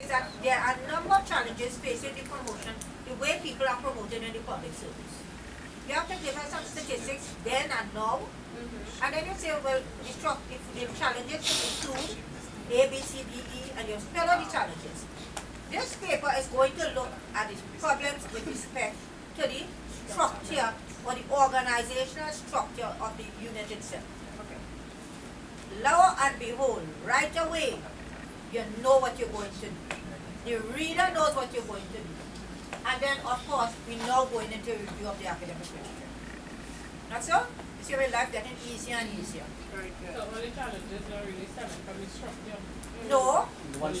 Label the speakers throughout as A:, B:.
A: is that there are a number of challenges facing the promotion, the way people are promoted in the public service. You have to give us some statistics then and now, and then you say, well, if the challenges include A, B, C, D, E, and you spell out the challenges. This paper is going to look at the problems with respect to the structure or the organizational structure of the unit itself. Okay. Lo and behold, right away, you know what you're going to do. The reader knows what you're going to do. And then, of course, we're now going into a review of the academic literature. Not so? You see your life getting easier and easier.
B: Very good. So all the challenges are really stemming from the structure?
A: No. One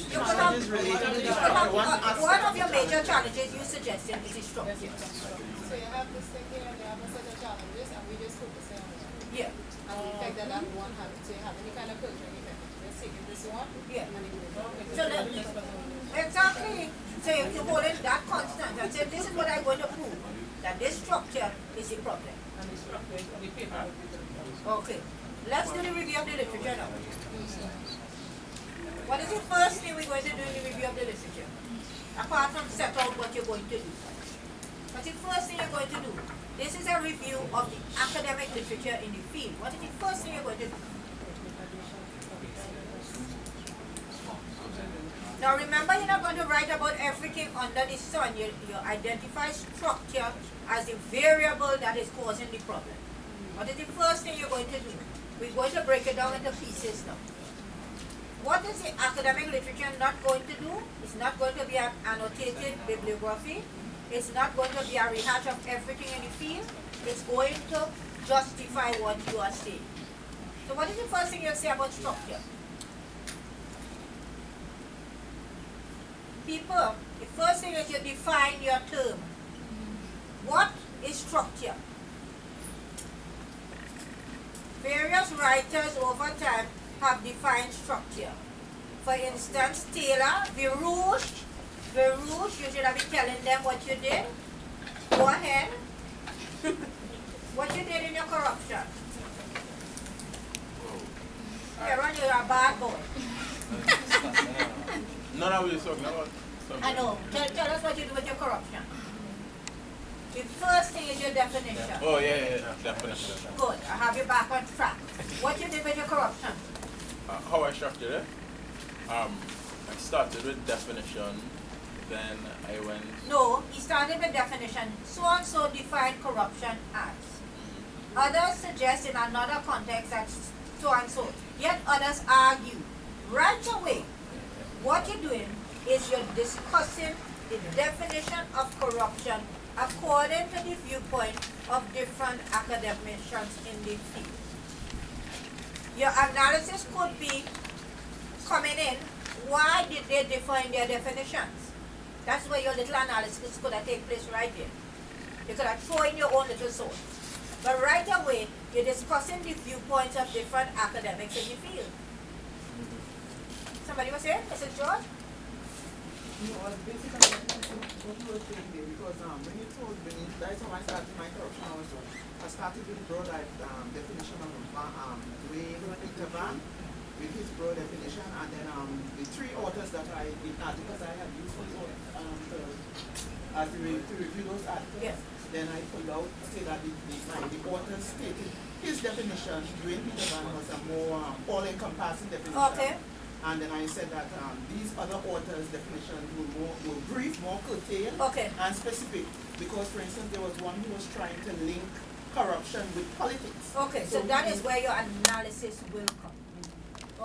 A: of your major challenges you suggested is the structure.
C: So you have this thing here and you have a set of challenges and we just focus on one.
A: Yeah.
C: And the effect that that one has to have any kind of cultural effect. Just taking this one
A: Yeah.
C: and manipulate it.
A: So exactly. So if you hold it that constant and say, this is what I'm going to prove, that this structure is the problem.
B: And the structure is on the paper.
A: Okay. Let's do the review of the literature now. What is the first thing we're going to do in the review of the literature? Apart from set out what you're going to do. What's the first thing you're going to do? This is a review of the academic literature in the field. What is the first thing you're going to do? Now remember, you're not going to write about everything under the sun. You identify structure as the variable that is causing the problem. What is the first thing you're going to do? We're going to break it down into pieces now. What is the academic literature not going to do? It's not going to be an annotated bibliography. It's not going to be a rehash of everything in the field. It's going to justify what you are saying. So what is the first thing you'll say about structure? People, the first thing is you define your term. What is structure? Various writers over time have defined structure. For instance, Taylor, Virouche, you should have been telling them what you did. Go ahead. What you did in your corruption. Aaron, you're a bad boy.
D: None of you talking about something.
A: I know. Tell us what you do with your corruption. The first thing is your definition.
D: Oh, yeah, definition.
A: Good. I have you back on track. What you did with your corruption?
D: How I structured it? I started with definition, then I went...
A: No, he started with definition. So-and-so defined corruption as. Others suggest in another context that so-and-so. Yet others argue. Right away, what you're doing is you're discussing the definition of corruption according to the viewpoint of different academicians in the field. Your analysis could be coming in, why did they define their definitions? That's where your little analysis could have taken place right there. You could have thrown in your own little source. But right away, you're discussing the viewpoints of different academics in the field. Somebody was saying, Mrs. George?
E: No, basically what you were saying there, because when you told me, that's how I started my corruption also. I started with broad definition of Wayne Peter Van, with his broad definition, and then the three authors that I did articles I had used as to review those articles.
A: Yes.
E: Then I pulled out, say that the author stated his definition, Wayne Peter Van, was a more all-encompassing definition.
A: Okay.
E: And then I said that these other authors' definitions were brief, more curtailed,
A: Okay.
E: and specific. Because, for instance, there was one who was trying to link corruption with politics.
A: Okay, so that is where your analysis will come.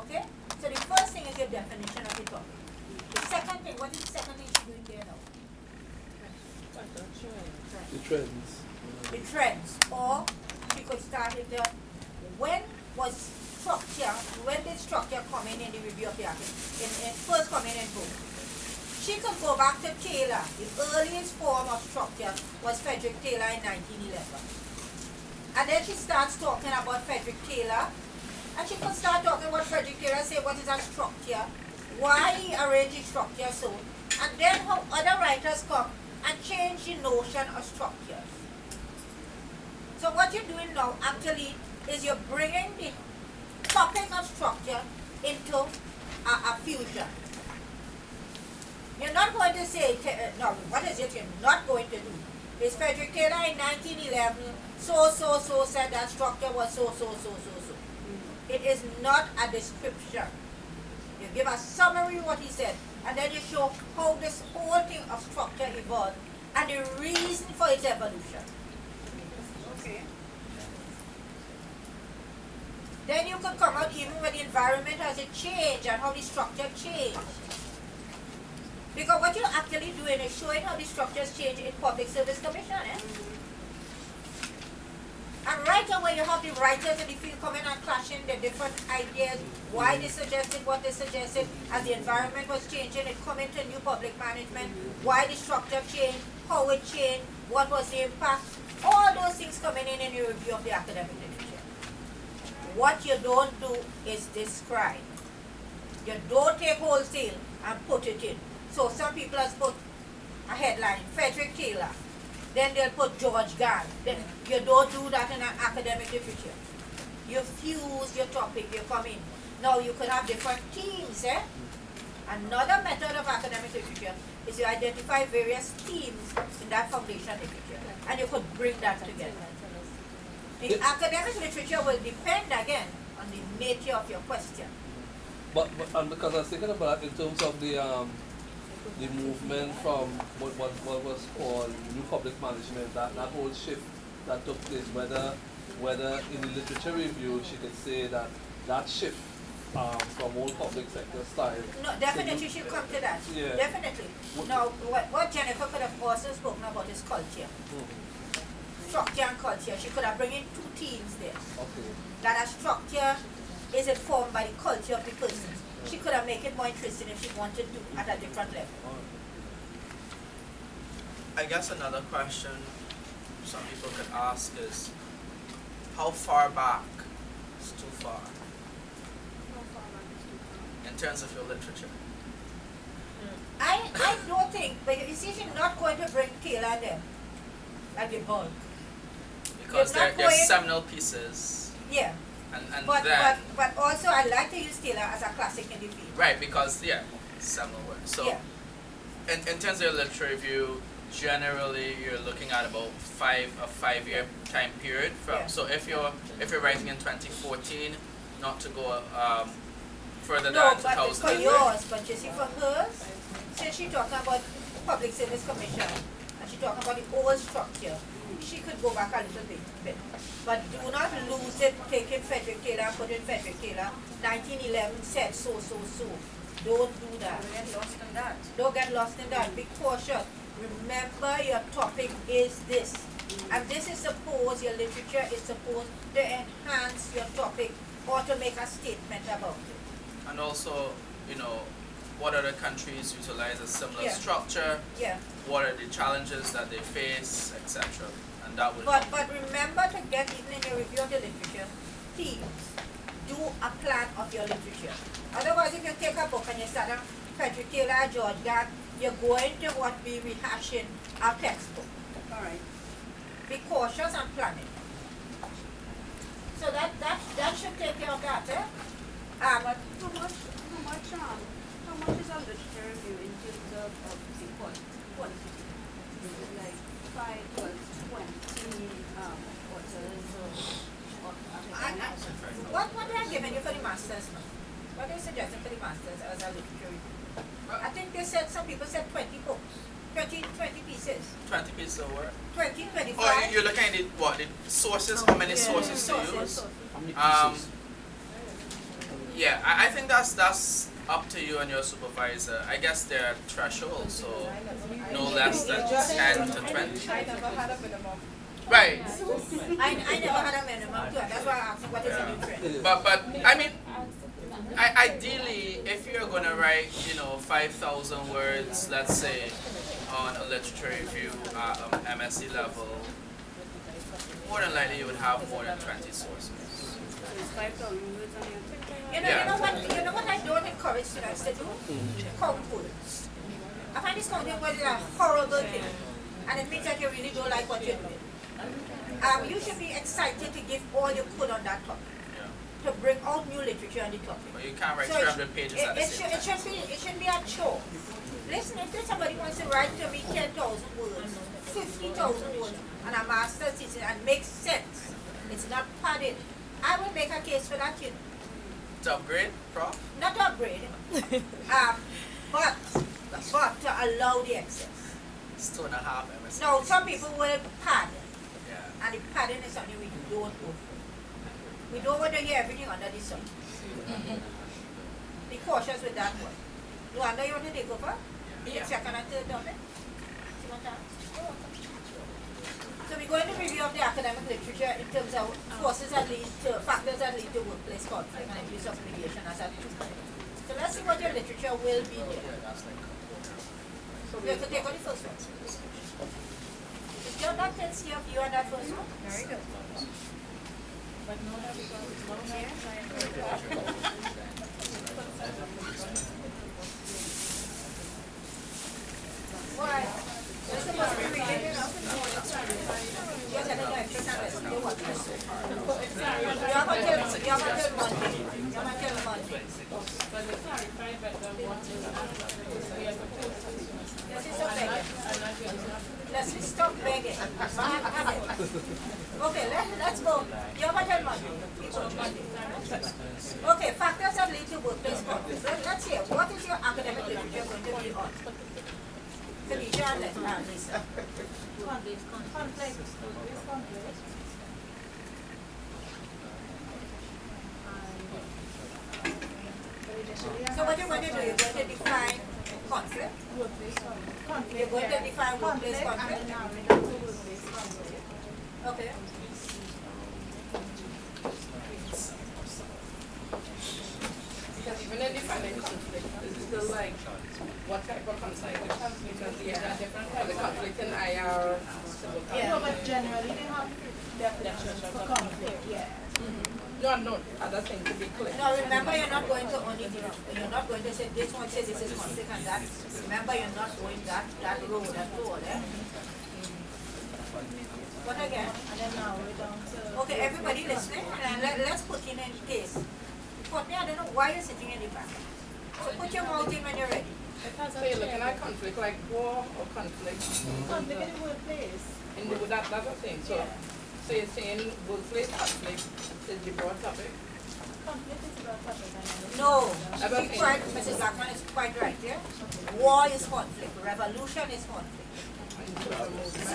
A: Okay? So the first thing is your definition of the topic. The second thing, what is the second thing she's doing there now?
F: The trends.
A: The trends. Or she could start with the, when did structure come in the review of the article? First come in book. She could go back to Taylor. The earliest form of structure was Frederick Taylor in 1911. And then she starts talking about Frederick Taylor. And she could start talking about Frederick Taylor, say what is a structure, why he arranged his structure so, and then how other writers come and change the notion of structures. So what you're doing now actually is you're bringing the topic of structure into a fusion. going to say, no, what is it you're not going to do? Is Frederick Taylor in 1911 so said that structure was so. It is not a description. You give a summary of what he said, and then you show how this whole thing of structure evolved and the reason for its evolution.
C: Okay.
A: Then you could come out even with the environment as it changed and how the structure changed. Because what you're actually doing is showing how the structures change in Public Service Commission. And right away you have the writers in the field coming and clashing the different ideas, why they suggested what they suggested, as the environment was changing, it coming to new public management, why the structure changed, how it changed, what was the impact, all those things coming in your review of the academic literature. What you don't do is describe. You don't take wholesale and put it in. So some people have put a headline, Frederick Taylor. Then they'll put George Gant. Then you don't do that in an academic literature. You fuse your topic, you come in. Now you could have different themes. Another method of academic literature is you identify various themes in that foundation literature. And you could bring that together. The academic literature will depend again on the nature of your question.
F: But because I was thinking about in terms of the movement from what was called new public management, that whole shift that took place, whether in the literature review she could say that shift from old public sector style.
A: No, definitely she'll come to that.
F: Yeah.
A: Definitely. Now, what Jennifer could have also spoken about is culture. Structure and culture. She could have brought in two themes there.
F: Okay.
A: That a structure is informed by the culture of the person. She could have made it more interesting if she wanted to at a different level.
G: I guess another question some people could ask is, how far back is too far in terms of your literature?
A: I don't think, but you see, she's not going to bring Taylor and them like the bulk.
G: Because
A: They're not
G: they're
A: going-
G: seminal pieces.
A: Yeah.
G: And
A: But
G: then,
A: also I like to use Taylor as a classic in the field.
G: right, because, seminal work. So,
A: Yeah.
G: in terms of your literature review, generally you're looking at about a 5-year time period.
A: Yeah.
G: So if you're writing in 2014, not to go further
A: No,
G: than
A: but it's for
G: 2000.
A: yours, but you see for hers, since she's talking about Public Service Commission, and she's talking about the old structure, she could go back a little bit. But do not lose it, taking Frederick Taylor and putting Frederick Taylor, 1911 said so. Don't do that.
C: Don't get lost in that.
A: Don't get lost in that. Be cautious. Remember your topic is this. And this is supposed, your literature is supposed to enhance your topic or to make a statement about it.
G: And also, what other countries utilize a similar
A: Yeah.
G: structure?
A: Yeah.
G: What are the challenges that they face, etc. And that will
A: But remember to get even in your review of the literature, themes. Do a plan of your literature. Otherwise, if you take a book and you start on Frederick Taylor, George Gant, you're going to what be rehashing our textbook.
C: All right.
A: Be cautious and plan it. So that should take care of that,
C: But how much is our literature review in terms of the quality? Is it like 5 or 20 authors
A: What are they giving you for the masters now? What are they suggesting for the masters as a literature review? I think they said, some people said 20 books, 20 pieces,
G: 20 pieces of work.
A: 20, 25.
G: Oh, you're looking at the sources, how many sources to use?
F: How many
G: Um,
F: pieces?
G: Yeah, I think that's up to you and your supervisor. I guess there are thresholds, so no less than 10 to 20.
C: I never had a minimum.
G: Right.
A: I never had a minimum too, and that's why I asked you what is the difference.
G: But I mean, ideally, if you're gonna write, 5,000 words, let's say, on a literature review at MSc level, more than likely you would have more than 20 sources.
C: So it's 5,000 words on your
A: You know what I don't encourage students to do? Count words. I find this counting words is a horrible thing, and it means that you really don't like what you're doing. You should be excited to give all you could on that topic, to bring out new literature on the topic.
G: But you can't write
A: So
G: 300 pages at the same time.
A: it should be a chore. Listen, if somebody wants to write to me 10,000 words, 50,000 words, and a master's thesis and makes sense, it's not padded, I will make a case for that, you know.
G: To upgrade, Prof?
A: Not upgrade, but to allow the excess.
G: It's 2.5 MSc.
A: Now, some people will pad,
G: Yeah.
A: and the padding is something we don't go for. We don't want to hear everything under the sun. Be cautious with that one. Luanda, you want to take over?
G: Yeah.
A: Second and third topic? See what that? So we're going to review of the academic literature in terms of forces that lead to, factors that lead to workplace conflict and abuse of mediation as a tool. So let's see what your literature will be there. So we have to take on the first one. Is your that tells you of you on that first one? Very good.
B: But no, that because no,
A: Why? You're supposed to be reading it up. You're getting an extra time. You want this. You're until Monday. You're until Monday.
B: but they clarify better what is we are supposed to do.
A: Let's stop begging.
B: And not just
A: Let's stop begging. Okay, let's go. You're until Monday. Okay, factors that lead to workplace conflict. Let's hear. What is your academic literature going to be on? Felicia and Lisa.
C: Conflict.
A: So what you're going to do, you're going to define conflict. You're going to define workplace conflict. Okay.
B: because even in defining conflict, it's still like what type of conflict? Because there are different types of conflict in IR.
C: No, but generally they have definitions for conflict, yeah.
B: No, other thing to be clear.
A: Now remember, you're not going to only you're not going to say this one says this is conflict and that. Remember, you're not going that road at all. Eh? What again?
C: And then now we're down to.
A: Okay, everybody listening, and let's put in case. Courtney, I don't know why you're sitting in the back. So put your mouth in when you're ready.
B: So you're looking at conflict like war or conflict?
C: Conflict in the workplace.
B: In the, that's a thing. So you're saying workplace conflict is the broad topic?
C: Conflict is about topic.
A: No,
B: I don't
A: she's quite, Mrs. Blackman is quite right here. War is conflict. Revolution is conflict.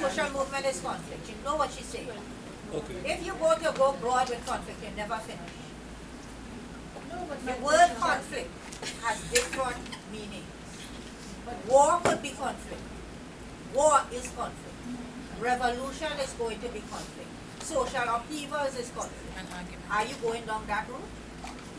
A: Social movement is conflict. You know what she's saying.
F: Okay.
A: If you go broad with conflict, you never finish.
C: No, but
A: The word conflict has different meanings. War could be conflict. War is conflict. Revolution is going to be conflict. Social upheavals is conflict. Are you going down that route?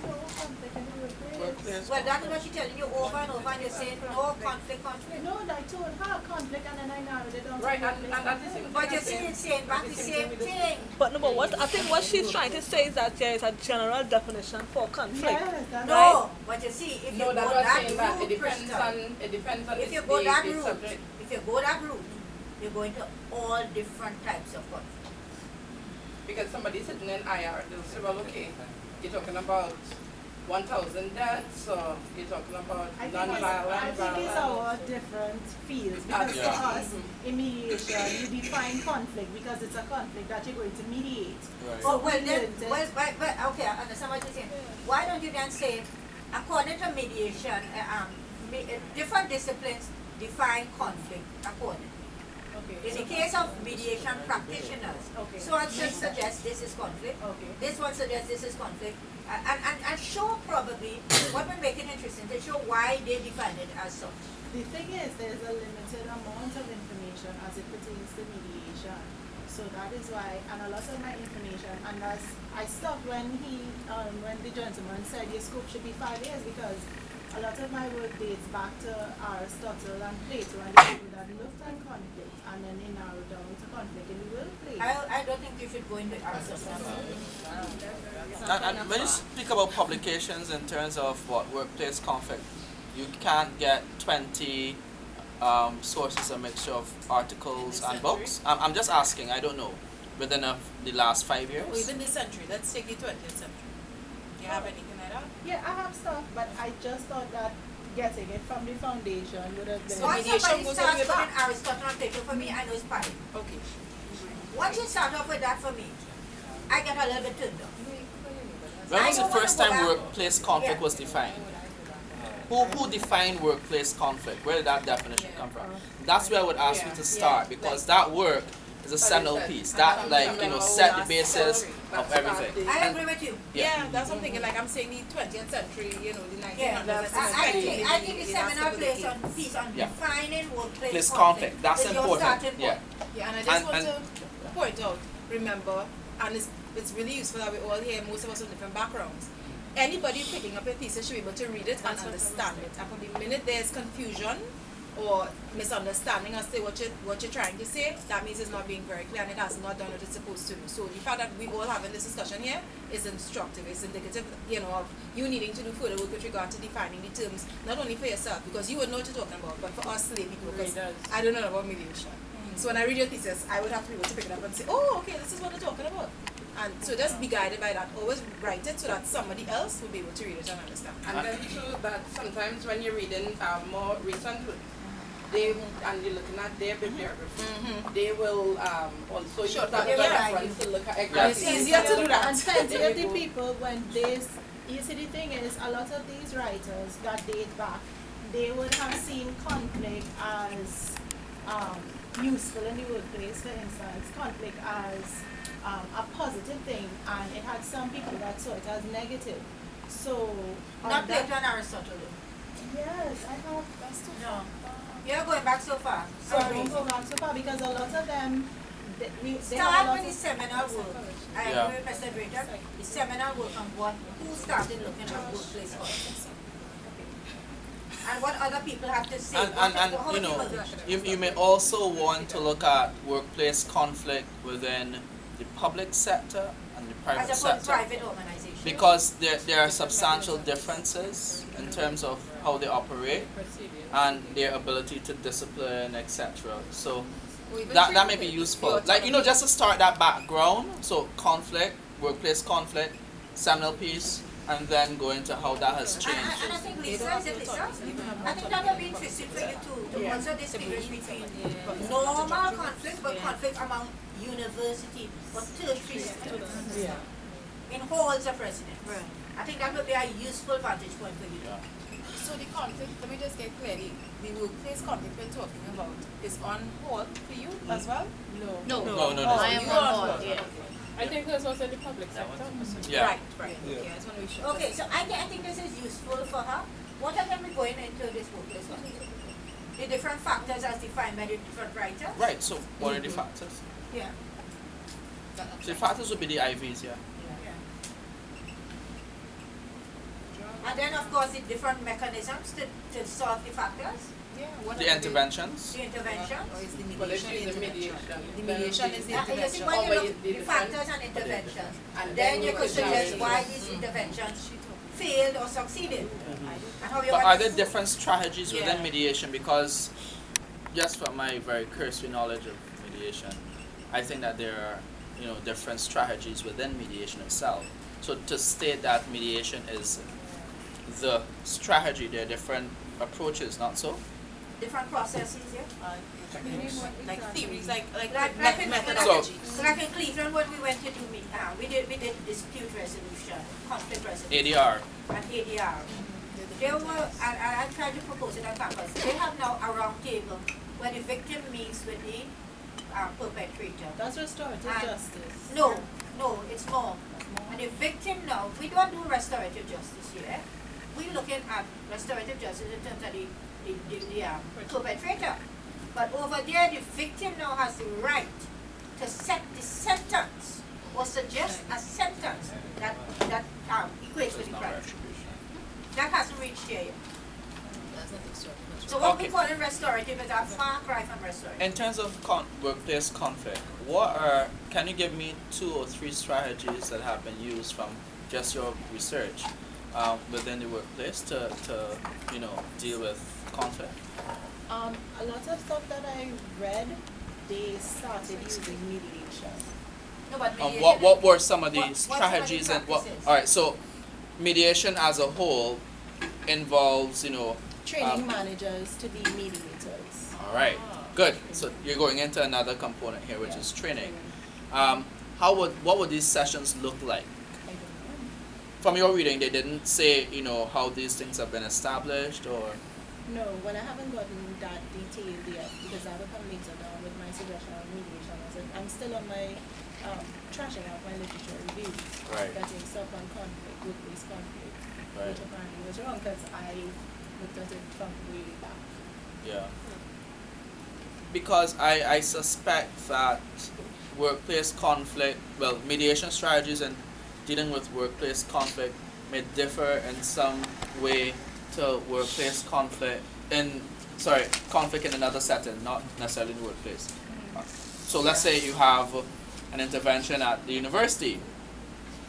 C: no conflict in the workplace.
F: Workplace
A: Well, that's what she's telling you over and over, and you're saying no conflict.
C: No, I told her conflict and then I narrowed it down to
B: Right, and
C: workplace
B: that is
C: conflict.
A: But you see, it's saying back the same thing.
H: But no, but what I think what she's trying to say is that there is a general definition for conflict.
C: Yes, that's
A: No, but you see, if you
B: No,
A: go
B: that's what I'm
A: that
B: saying that
A: route, Krista,
B: it depends on
A: if you go that
B: the
A: route,
B: subject.
A: if you go that route, you're going to all different types of conflict.
B: Because somebody sitting in IR, they'll say, well, okay, you're talking about 1,000 deaths, or you're talking about
C: I
B: non-violent,
C: think it's our different fields because
F: Yeah.
C: for us in mediation you define conflict because it's a conflict that you're going to mediate.
F: Right.
A: Oh, well, then,
C: Yes, yes.
A: well, okay, I understand what you're saying. Why don't you then say, according to mediation, different disciplines define conflict accordingly.
C: Okay.
A: In the case of mediation practitioners,
C: Okay.
A: so one suggests this is conflict,
C: Okay.
A: this one suggests this is conflict, and show probably what will make it interesting to show why they define it as such.
C: The thing is, there's a limited amount of information as it pertains to mediation. So that is why, and a lot of my information, and as I stopped when when the gentleman said your scope should be 5 years because a lot of my work dates back to Aristotle and Plato and the people that looked at conflict and then they narrowed down to conflict in the workplace.
A: I don't think you should go into Aristotle.
G: And when you speak about publications in terms of what workplace conflict, you can't get 20 sources, a mixture of articles and books. I'm just asking, I don't know, within the last 5 years.
I: Or even this century, let's take the 20th century. Do you have anything like that?
C: Yeah, I have stuff, but I just thought that getting it from the foundation would have been.
A: Once
B: mediation
A: somebody
B: goes
A: starts
B: all the way
A: putting
B: back.
A: Aristotle on paper for me, I know it's fine.
B: Okay.
A: Once you start off with that for me, I get a little bit turned off.
G: When was
A: I
G: the
A: don't
G: first
A: wanna
G: time
A: go back.
G: workplace conflict
A: Yeah.
G: was defined? Who defined workplace conflict? Where did that definition come from? That's where I would ask you to start, because that work is a seminal piece. That, like, you know, set the basis of everything.
A: I agree with you.
B: Yeah, that's what I'm thinking. Like I'm saying, the 20th century, you know, the 1900s.
A: Yeah,
B: that's
A: I think the
B: the
A: seminar
B: last
A: plays
B: couple
A: on
B: of
A: piece on
G: Yeah.
A: defining workplace
G: Place
A: conflict.
G: conflict, that's
A: is your
G: important.
A: starting
G: Yeah.
A: point.
B: Yeah, and I just want
G: And-
B: to point out, remember, and it's really useful that we all here, most of us from different backgrounds. Anybody picking up a thesis should be able to read it and understand it. And from the minute there's confusion or misunderstanding as to what you're trying to say, that means it's not being very clear and it has not done what it's supposed to do. So the fact that we all having this discussion here is instructive, it's indicative, you know, of you needing to do further work with regard to defining the terms, not only for yourself, because you would know what you're talking about, but for us lay people, because I don't know about mediation. So when I read your thesis, I would have to be able to pick it up and say, oh, okay, this is what they're talking about. And so just be guided by that. Always write it so that somebody else will be able to read it and understand.
I: And then too, that sometimes when you're reading more recent work, they and you're looking at their bibliography, they will also use that
A: yeah,
I: as a
A: right.
I: reference to look at
B: And it's easier to do that.
C: And plenty of the people, when they, you see, the thing is, a lot of these writers that date back, they would have seen conflict as useful in the workplace, for instance, conflict as a positive thing, and it had some people that saw it as negative. So,
A: Not
C: that,
A: Plato and Aristotle. though.
C: yes, I have, that's too
A: No. You're going back so far.
C: I
A: Sorry.
C: won't go back so far because a lot of them, they have a
A: Start
C: lot
A: with the
C: of
A: seminal work. I
G: Yeah.
A: agree with Mr. Drayton. The seminal work on who started looking at workplace conflict. And what other people have to say.
G: And
A: How
G: you
A: do
G: know,
A: look?
G: you may also want to look at workplace conflict within the public sector and the private
A: As opposed to
G: sector,
A: private organization.
G: because there are substantial differences in terms of how they operate and their ability to discipline, etc. So that may be useful. Like, you know, just to start that background. So conflict, workplace conflict, seminal piece, and then go into how that has
A: And
G: changed.
A: I think Lisa, is it Lisa? I think that would be interesting for you to also distinguish between normal conflict, but conflict among university or tertiary students in halls of residence. I think that would be a useful vantage point for you.
G: Yeah.
B: So the conflict, let me just get clearly, the workplace conflict we're talking about is on hold for you as well?
H: No.
G: No.
B: Oh,
H: I am
B: you
H: on
B: are
H: hold,
B: hold,
H: yeah.
B: okay.
I: I think that's also the public sector.
G: Yeah.
B: Right. Okay, I just want to be sure.
A: Okay, so I think this is useful for her. What are going to be going into this workplace conflict? The different factors as defined by the different writers?
G: Right, so what are the factors?
A: Yeah.
G: So the factors would be the IVs, yeah.
A: And then, of course, the different mechanisms to solve the factors,
B: Yeah, what
G: The
B: are
G: interventions.
A: the intervention.
B: Or is the
I: Well, if
B: mediation
I: it's a
B: the intervention?
I: mediation,
B: The mediation is the
A: You see,
B: intervention.
A: when you
I: Or
A: look
I: the
A: the factors and interventions,
I: And
A: then you
I: you
A: could
I: could
A: suggest
I: have-
A: why these interventions failed or succeeded. And how you
G: But
A: want
G: are
A: to
G: there
A: do-
G: different strategies within
B: Yeah.
G: mediation? Because just from my very cursory knowledge of mediation, I think that there are, you know, different strategies within mediation itself. So to state that mediation is the strategy, there are different approaches, not so?
A: different processes, yeah?
B: Like theories, like
A: Like in,
B: methodologies.
A: like in Cleveland when we went to do we did dispute resolution, conflict resolution,
G: ADR.
A: and ADR. There were, and I tried to propose it on campus. They have now a round table where the victim meets with the perpetrator.
C: that's restorative
A: And-
C: justice.
A: No, it's more. And the victim now, we don't do restorative justice here. We're looking at restorative justice in terms of the perpetrator. But over there, the victim now has the right to set the sentence or suggest a sentence that equates with the crime. That hasn't reached there yet.
B: That's not extraordinary.
A: So what we
G: Okay.
A: call it restorative is a far cry from restorative.
G: In terms of workplace conflict, can you give me 2 or 3 strategies that have been used from just your research within the workplace to you know, deal with conflict?
C: A lot of stuff that I read, they started using mediation.
A: No, but
G: What were some of the
A: what- what's some of the
G: strategies and what?
A: practices?
G: All right, so mediation as a whole involves, you know,
C: training managers to be mediators.
G: All right, good. So you're going into another component here, which is training. What would these sessions look like?
C: I don't know.
G: From your reading, they didn't say, how these things have been established, or
C: No, well, I haven't gotten that detailed yet because I will come later down with my suggestion on mediation. I'm still on my trashing out my literature reviews.
G: Right.
C: Getting stuff on conflict, workplace conflict,
G: Right.
C: which apparently was wrong because I looked at it from way back.
G: yeah. Because I suspect that workplace conflict, mediation strategies and dealing with workplace conflict may differ in some way to workplace conflict conflict in another setting, not necessarily in the workplace. So let's say you have an intervention at the university.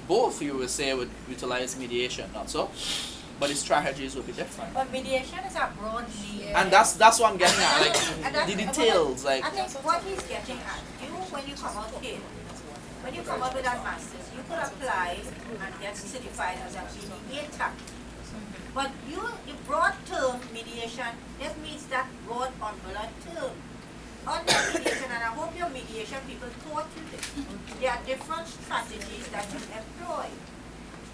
G: Both you would say would utilize mediation, not so? But the strategies would be different.
A: But mediation is a broad lead.
G: And that's what I'm getting at,
A: And that's-
G: the details,
A: I think what he's getting at, when you come out here, when you come out with that master's, you could apply and get certified as a mediator. But the broad term mediation, that means that broad umbrella term. Under mediation, and I hope your mediation people taught you this, there are different strategies that you employ.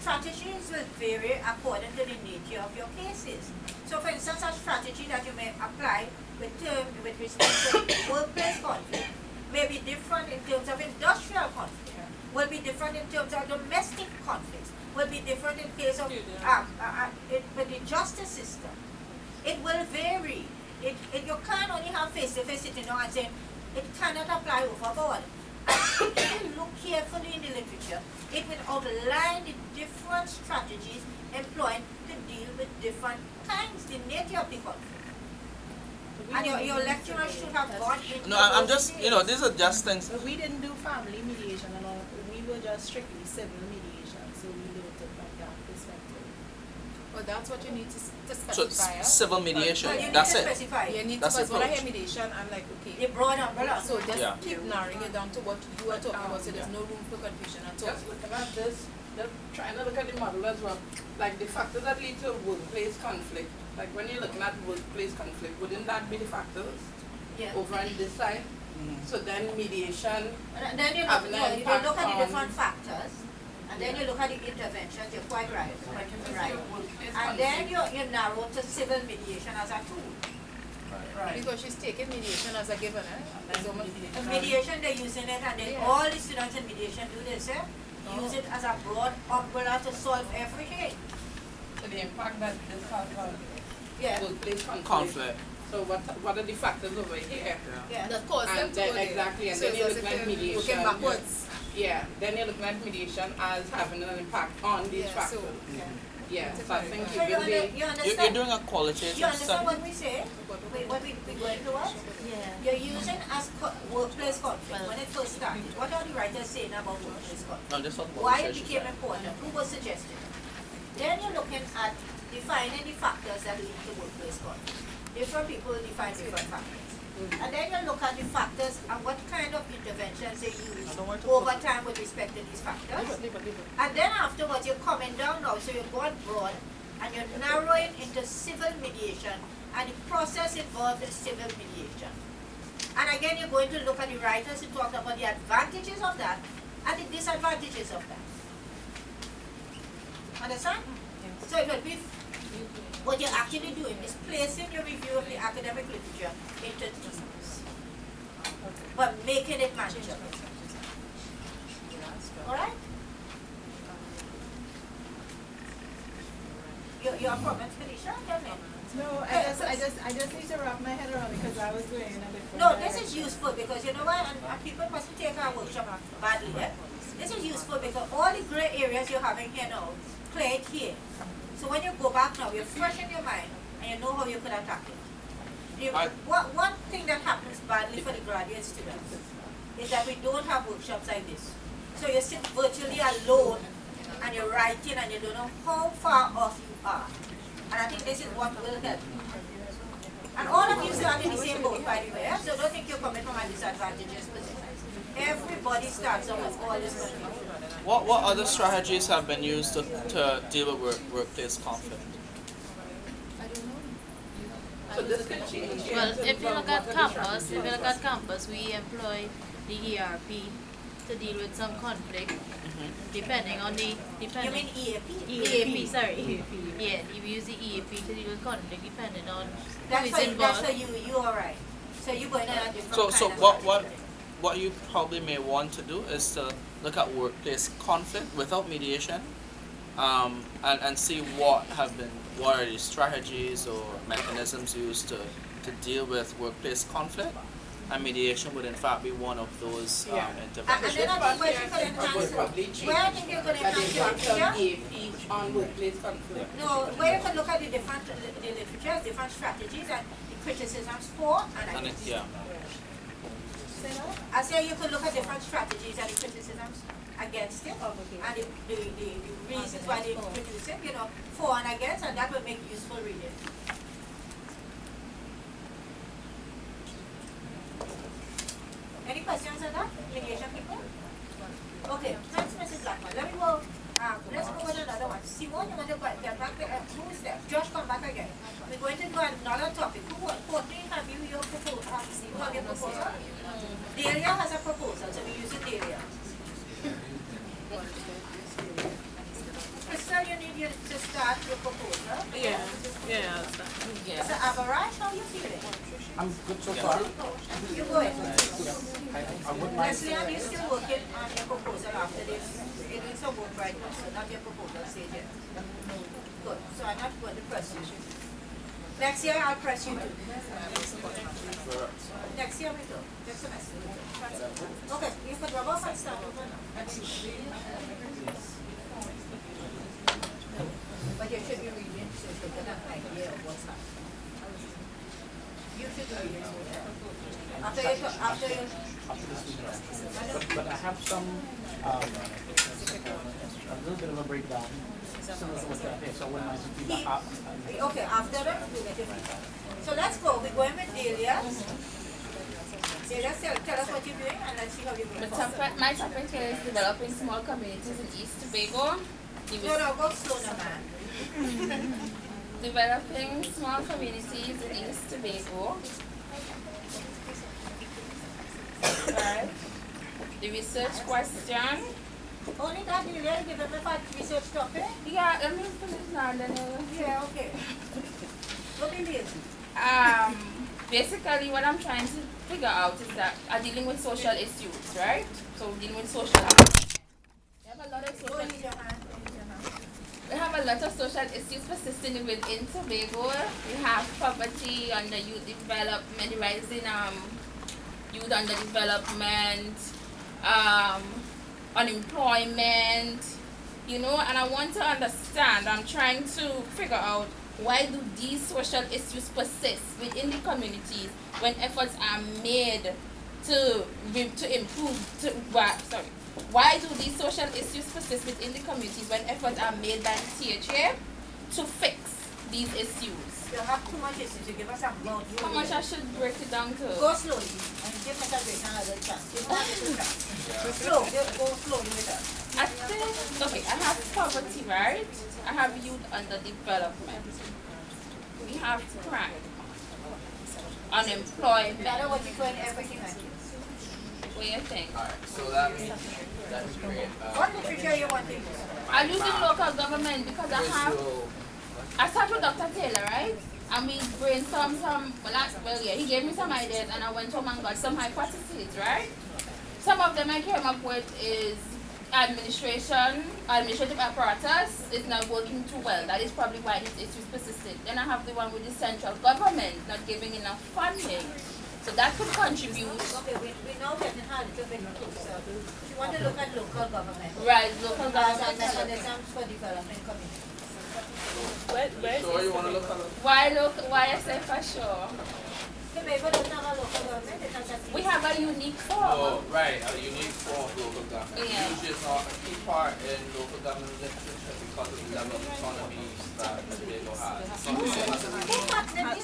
A: Strategies will vary according to the nature of your cases. So for instance, a strategy that you may apply with respect to workplace conflict may be different in terms of industrial conflict, will be different in terms of domestic conflicts, will be different in case of with the justice system. It will vary. You can't only have face-to-face sitting down and saying, it cannot apply overboard. And if you look carefully in the literature, it will outline the different strategies employed to deal with different kinds, the nature of the conflict. And your lecturer should have gone into
G: No, I'm
A: those
G: just,
A: details.
G: these are just things.
C: But we didn't do family mediation and all. We were just strictly civil mediation, so we looked at from that perspective.
B: Well, that's what you need to
G: So
B: specify.
G: civil mediation,
A: But you need
G: that's
A: to
G: it.
A: specify.
B: You need to,
G: That's
B: because when I hear
G: approach.
B: mediation, I'm like,
A: The
B: okay.
A: broad umbrella.
B: So just
G: Yeah.
B: keep narrowing it down to what you are talking about, so there's no room for confusion at all.
I: Just looking at this, they're trying to look at the model as well. Like the factors that lead to workplace conflict. Like when you're looking at workplace conflict, wouldn't that be the factors
A: Yeah.
I: over on this side? So then mediation,
A: And then you look,
I: Having an
A: you
I: impact
A: look at the
I: on-
A: different factors, and then you look at the interventions, you're quite right. Right. And then you narrow to civil mediation as a tool.
I: right.
B: Because she's taking mediation as a given, It's almost,
A: In mediation, they're using it, and then all the students in mediation do this, use it as a broad umbrella to solve everything.
I: So the impact that this has on
A: Yeah.
I: workplace
G: Conflict.
I: So what are the factors over here?
A: Yeah.
B: of course,
I: And then exactly, and
B: so
I: then you
B: it's
I: look
B: as if
I: at
B: you're
I: mediation.
B: working backwards.
I: Yeah, then you're looking at mediation as having an impact on these
B: Yeah,
I: factors.
B: so,
I: Yeah, so I think
A: So
I: it will be.
A: you
G: You're
A: understand?
G: doing a qualitative
A: You understand
G: study.
A: what we say? What we going towards?
C: Yeah.
A: You're using as workplace conflict when it first started. What are the writers saying about workplace conflict?
G: No, this one
A: Why it
G: qualitative
A: became
G: study.
A: important? Who was suggesting it? Then you're looking at defining the factors that lead to workplace conflict. Different people define different factors. And then you look at the factors and what kind of interventions they use over time with respect to these factors. And then afterwards you're coming down now, so you're going broad and you're narrowing into civil mediation, and the process involved is civil mediation. And again, you're going to look at the writers who talk about the advantages of that and the disadvantages of that. Understand? So it will be, what you're actually doing is placing your review of the academic literature into themes, but making it manageable. Alright? Your comments, Felicia? Tell me.
C: No, I just need to wrap my head around it because I was going in a different
A: No, this
C: direction.
A: is useful because you know what, and people mustn't take our workshop badly, eh? This is useful because all the gray areas you're having here now, clear it here. So when you go back now, you're fresh in your mind and you know how you could attack it. One thing that happens badly for the graduate students is that we don't have workshops like this. So you sit virtually alone and you're writing and you don't know how far off you are. And I think this is what will help you. And all of you start in the same boat, by the way, so don't think you're coming from a disadvantageous position. Everybody starts off with all this confusion.
G: What other strategies have been used to deal with workplace conflict?
B: I don't know.
I: So this could change.
J: Well, if you look at campus, we employ the ERP to deal with some conflict, depending on the
A: You mean EAP?
J: EAP, sorry. Yeah, we use the EAP to deal with conflict depending on who
A: That's
J: is
A: for
J: involved.
A: you are right. So you're going to have different
G: So
A: kind of
G: what you probably may want to do is to look at workplace conflict without mediation, and see what are the strategies or mechanisms used to deal with workplace conflict, and mediation would in fact be one of those
A: And
G: interventions.
A: then I think where you could enhance, where I think you're going to enhance your literature,
I: on workplace conflict.
A: no, where you can look at the different the literature, different strategies and the criticisms for and
G: And
A: against. I say you could look at different strategies and the criticisms against it, and the reasons why they produce it, for and against, and that would make useful reading. Any questions on that? Mediation people? Okay, thanks, Mrs. Blackman. Let me go, let's go with another one. Simone, you want to get back there? Who is there? Josh, come back again. We're going to do another topic. Courtney, have you your proposal? You have your proposal? Delia has a proposal, so we're using Delia. Crystal, you need to start your proposal.
H: Yeah, I'll start.
A: Mr. Avarash, how are you feeling?
K: I'm good so far.
A: You go ahead.
K: I wouldn't mind.
A: Leslie, you're still working on your proposal after this. You're doing some work right now, so not your proposal stage yet. Good. So I'm not going to press you. Next year I'll press you too. Next year we do. Next semester we do. Okay, you can rub off and start over now. But you should be reading so you get an idea of what's happening. You should be reading. After you
K: But I have some, a little bit of a breakdown. Similar to what that is, so I wouldn't mind some feedback.
A: Okay, after that, we'll get your feedback. So let's go. We're going with Delia. Delia, tell us what you're doing and let's see how you're going.
L: My topic here is developing small communities in East Tobago.
A: No, go slow now, man.
L: Developing small communities in East Tobago. Right. The research question.
A: Only that, Delia, give them a research topic?
L: Yeah, let me finish now and then
A: Yeah, okay. What it is?
L: Basically what I'm trying to figure out is that I'm dealing with social issues, right? So dealing with social issues. We have a lot of social issues persisting within Tobago. We have poverty, under youth development, the rising youth underdevelopment, unemployment, and I want to understand, I'm trying to figure out why do these social issues persist within the communities when efforts are made to improve, why do these social issues persist within the communities when efforts are made by the THA to fix these issues?
A: You have too much issues. You give us a amount.
L: How much I should break it down to?
A: Go slowly and give Mr. Grace another chance. Give him another chance. Go slowly with us.
L: I think, okay, I have poverty, right? I have youth underdevelopment. We have crime, unemployment.
A: Better what you're doing everything like this.
L: What do you think?
G: Alright, so that's great.
A: What literature you want to use?
L: I'm using local government because I started with Dr. Taylor, right? And we brainstormed he gave me some ideas and I went home and got some hypotheses, right? Some of them I came up with is administrative apparatus is not working too well. That is probably why these issues persisted. Then I have the one with the central government not giving enough funding. So that could contribute.
A: Okay, we know that in a little bit closer. You want to look at local government.
L: Right, local government.
A: And mechanisms for development community.
G: So you want to look at
L: Why I say for sure?
A: Tobago doesn't have a local government.
L: We have a unique form.
G: Oh, right, a unique form of local government.
L: Yeah.
G: Usually it's not a key part in local government literature because of the level of autonomy that Tobago has. It's not the same as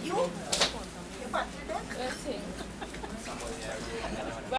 A: You? You partnered with?
L: Let's see.
G: somebody else.